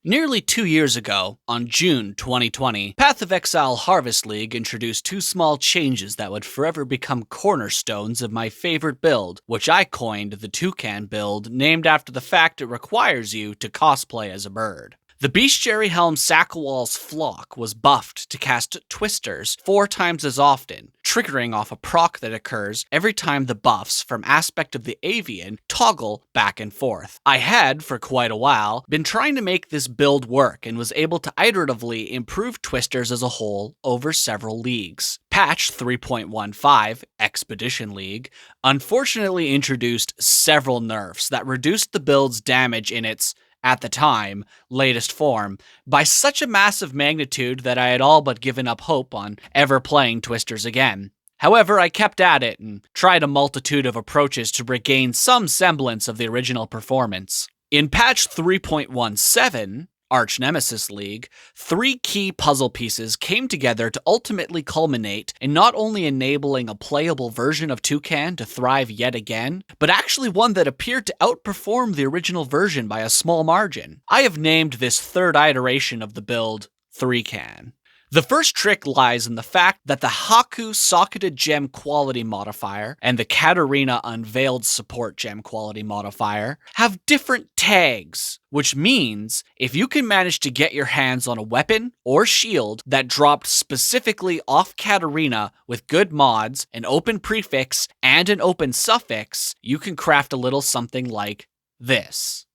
Nearly 2 years ago, on June 2020, Path of Exile Harvest League introduced two small changes that would forever become cornerstones of my favorite build, which I coined the Threecan build, named after the fact it requires you to cosplay as a bird. The Bestiary Helm Sakawal's Flock was buffed to cast Twisters 4 times as often, triggering off a proc that occurs every time the buffs from Aspect of the Avian toggle back and forth. I had, for quite a while, been trying to make this build work and was able to iteratively improve Twisters as a whole over several leagues. Patch 3.15, Expedition League, unfortunately introduced several nerfs that reduced the build's damage in its, at the time, latest form, by such a massive magnitude that I had all but given up hope on ever playing Twisters again. However, I kept at it and tried a multitude of approaches to regain some semblance of the original performance. In patch 3.17, Arch Nemesis League, 3 key puzzle pieces came together to ultimately culminate in not only enabling a playable version of Threecan to thrive yet again, but actually one that appeared to outperform the original version by a small margin. I have named this third iteration of the build Threecan. The first trick lies in the fact that the Haku Socketed Gem Quality modifier and the Katarina Unveiled Support Gem Quality modifier have different tags, which means if you can manage to get your hands on a weapon or shield that dropped specifically off Katarina with good mods, an open prefix, and an open suffix, you can craft a little something like this.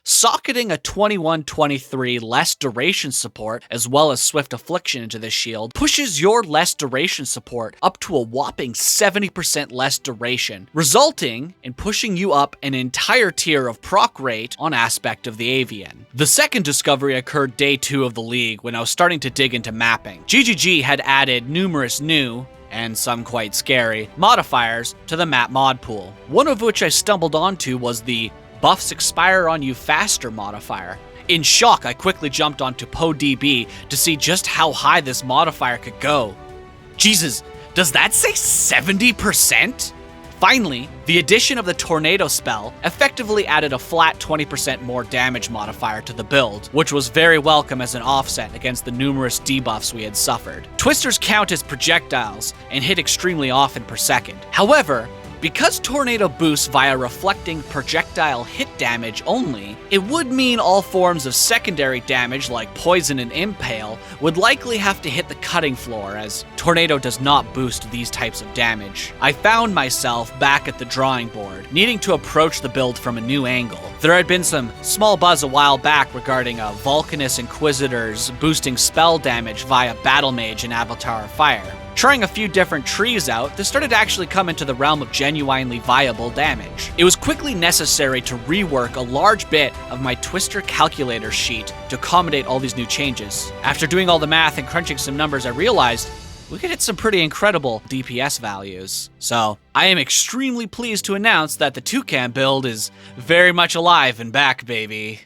Socketing a 21-23 less duration support as well as Swift Affliction into this shield pushes your less duration support up to a whopping 70% less duration, resulting in pushing you up an entire tier of proc rate on Aspect of the Avian. The second discovery occurred day 2 of the league when I was starting to dig into mapping. GGG had added numerous new, and some quite scary, modifiers to the map mod pool, one of which I stumbled onto was the Buffs expire on you faster modifier. In shock, I quickly jumped onto PoE to see just how high this modifier could go. Jesus, does that say 70%? Finally, the addition of the Tornado spell effectively added a flat 20% more damage modifier to the build, which was very welcome as an offset against the numerous debuffs we had suffered. Twisters count as projectiles and hit extremely often per second. However, because Tornado boosts via reflecting projectile hit damage only, it would mean all forms of secondary damage like poison and impale would likely have to hit the cutting floor, as Tornado does not boost these types of damage. I found myself back at the drawing board, needing to approach the build from a new angle. There had been some small buzz a while back regarding Vulcanus Inquisitors boosting spell damage via Battle Mage and Avatar of Fire. Trying a few different trees out, this started to actually come into the realm of genuinely viable damage. It was quickly necessary to rework a large bit of my Twister calculator sheet to accommodate all these new changes. After doing all the math and crunching some numbers, I realized we could hit some pretty incredible DPS values. So, I am extremely pleased to announce that the Threecan build is very much alive and back, baby.